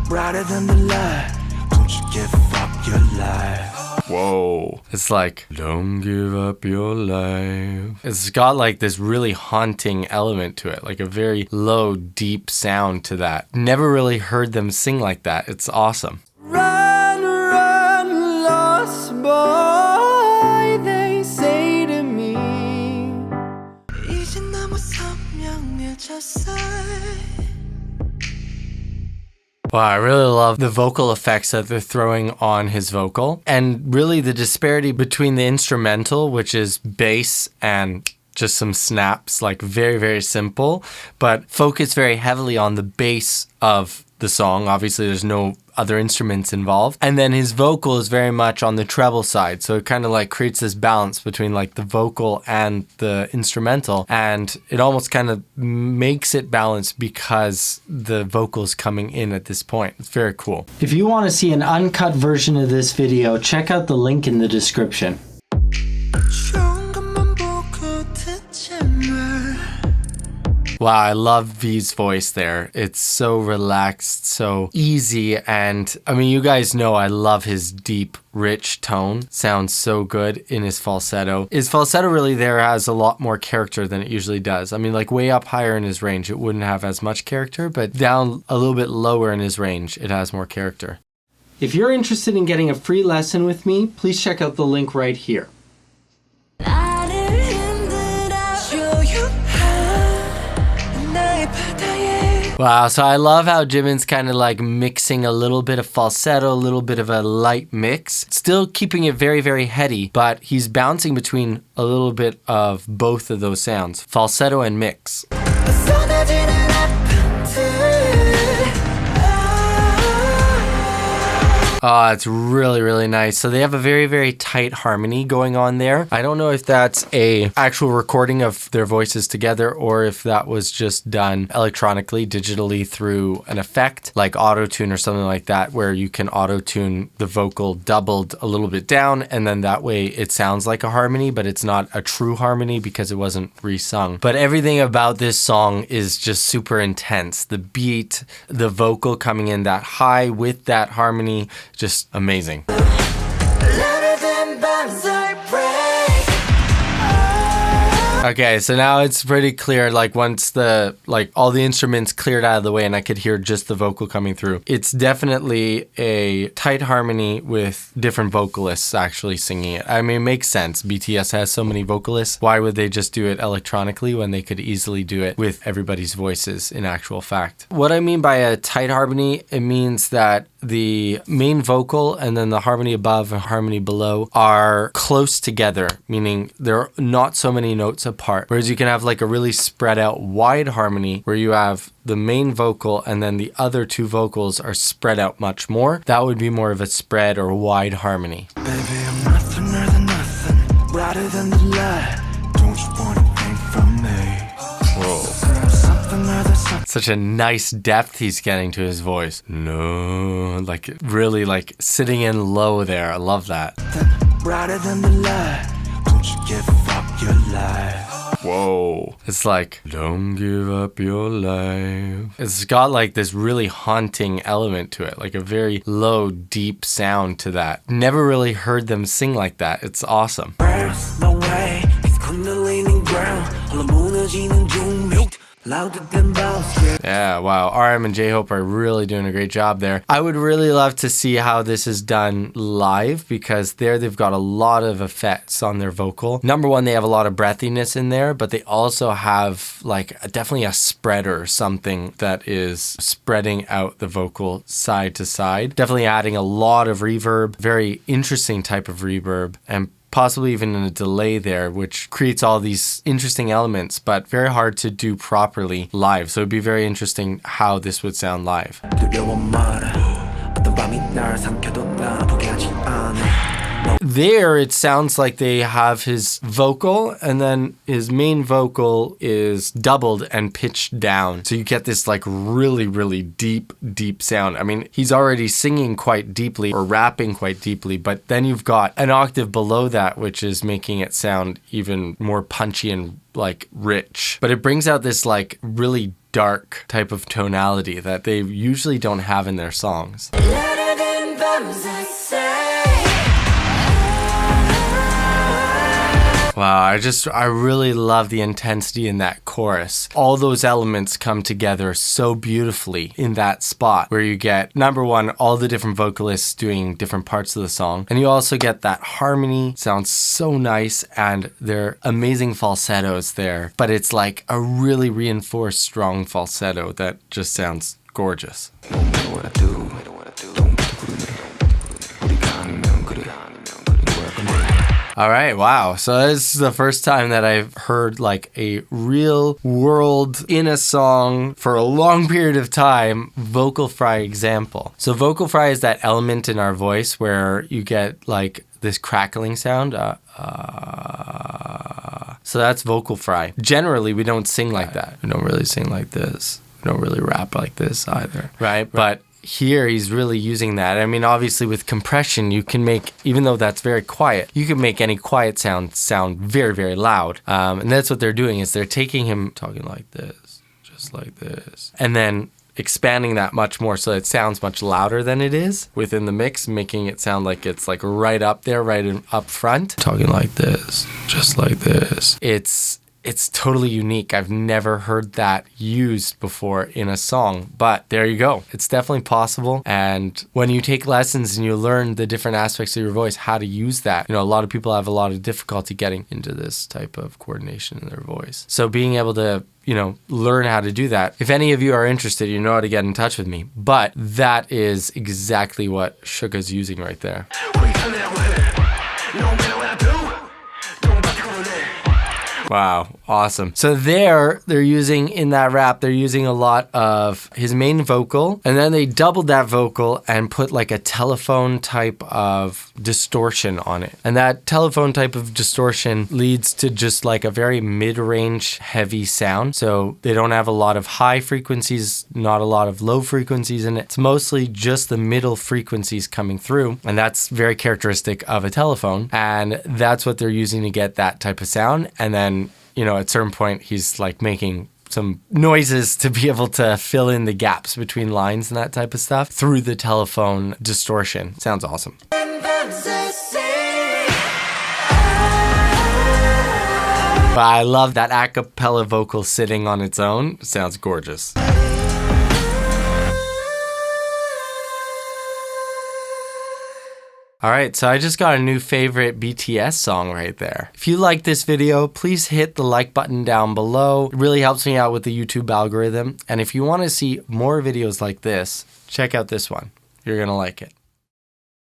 brighter than the light. Don't you give up your life. Whoa. It's like, don't give up your life. It's got like this really haunting element to it, like a very low, deep sound to that. Never really heard them sing like that. It's awesome. Run, run, lost boy, they say to me. 이젠 너무 선명해졌어. Wow, I really love the vocal effects that they're throwing on his vocal, and really the disparity between the instrumental, which is bass and just some snaps, like very, very simple, but focus very heavily on the bass of the song. Obviously, there's no other instruments involved. And then his vocal is very much on the treble side. So it kind of like creates this balance between like the vocal and the instrumental. And it almost kind of makes it balanced because the vocal's coming in at this point. It's very cool. If you want to see an uncut version of this video, check out the link in the description. Wow, I love V's voice there. It's so relaxed, so easy, and I mean, you guys know I love his deep, rich tone. Sounds so good in his falsetto. His falsetto really there has a lot more character than it usually does. I mean, like way up higher in his range, it wouldn't have as much character, but down a little bit lower in his range, it has more character. If you're interested in getting a free lesson with me, please check out the link right here. Wow, so I love how Jimin's kind of like mixing a little bit of falsetto, a little bit of a light mix, still keeping it very, very heady, but he's bouncing between a little bit of both of those sounds, falsetto and mix. Oh, it's really, really nice. So they have a very, very tight harmony going on there. I don't know if that's a actual recording of their voices together or if that was just done electronically, digitally through an effect like auto-tune or something like that, where you can auto-tune the vocal doubled a little bit down, and then that way it sounds like a harmony, but it's not a true harmony because it wasn't resung. But everything about this song is just super intense. The beat, the vocal coming in that high with that harmony, just amazing. Okay, so now it's pretty clear, like once the, like all the instruments cleared out of the way and I could hear just the vocal coming through. It's definitely a tight harmony with different vocalists actually singing it. I mean, it makes sense. BTS has so many vocalists. Why would they just do it electronically when they could easily do it with everybody's voices in actual fact? What I mean by a tight harmony, it means that the main vocal and then the harmony above and harmony below are close together, meaning there are not so many notes apart. Whereas you can have like a really spread out wide harmony where you have the main vocal and then the other two vocals are spread out much more. That would be more of a spread or wide harmony. Baby, I'm nothing other than nothing, brighter than the light. Don't you wanna think from me? Whoa. Such a nice depth he's getting to his voice. No, like really like sitting in low there. I love that. Brighter than the light. Don't you give up your life. Whoa. It's like, don't give up your life. It's got like this really haunting element to it, like a very low, deep sound to that. Never really heard them sing like that. It's awesome. No way. It's kundalini ground. Yeah, wow. RM and J-Hope are really doing a great job there. I would really love to see how this is done live because there they've got a lot of effects on their vocal. Number one, they have a lot of breathiness in there, but they also have like definitely a spreader or something that is spreading out the vocal side to side. Definitely adding a lot of reverb, very interesting type of reverb, and possibly even in a delay there, which creates all these interesting elements, but very hard to do properly live. So it'd be very interesting how this would sound live. There, it sounds like they have his vocal, and then his main vocal is doubled and pitched down. So you get this like really, really deep, deep sound. I mean, he's already singing quite deeply or rapping quite deeply, but then you've got an octave below that, which is making it sound even more punchy and like rich. But it brings out this like really dark type of tonality that they usually don't have in their songs. Wow, I really love the intensity in that chorus. All those elements come together so beautifully in that spot where you get, number one, all the different vocalists doing different parts of the song. And you also get that harmony, sounds so nice, and they're amazing falsettos there. But it's like a really reinforced, strong falsetto that just sounds gorgeous. All right, wow. So this is the first time that I've heard like a real world in a song for a long period of time vocal fry example. So vocal fry is that element in our voice where you get like this crackling sound. So that's vocal fry. Generally, we don't sing like that. We don't really sing like this. We don't really rap like this either, right? But here he's really using that. I mean, obviously with compression, you can make, even though that's very quiet, you can make any quiet sound very, very loud. And that's what they're doing is they're taking him talking like this, just like this, and then expanding that much more so it sounds much louder than it is within the mix, making it sound like it's like right up there, up front. Talking like this, just like this. It's totally unique. I've never heard that used before in a song, but there you go. It's definitely possible. And when you take lessons and you learn the different aspects of your voice, how to use that, you know, a lot of people have a lot of difficulty getting into this type of coordination in their voice. So being able to, you know, learn how to do that. If any of you are interested, you know how to get in touch with me. But that is exactly what Suga's using right there. Wow, awesome. So they're using, in that rap, they're using a lot of his main vocal, and then they doubled that vocal and put like a telephone type of distortion on it. And that telephone type of distortion leads to just like a very mid-range heavy sound. So they don't have a lot of high frequencies, not a lot of low frequencies in it. It's mostly just the middle frequencies coming through, and that's very characteristic of a telephone. And that's what they're using to get that type of sound. And then, you know, at a certain point, he's like making some noises to be able to fill in the gaps between lines and that type of stuff through the telephone distortion. Sounds awesome. But I love that a cappella vocal sitting on its own. It sounds gorgeous. All right, so I just got a new favorite BTS song right there. If you like this video, please hit the like button down below. It really helps me out with the YouTube algorithm. And if you want to see more videos like this, check out this one. You're gonna like it.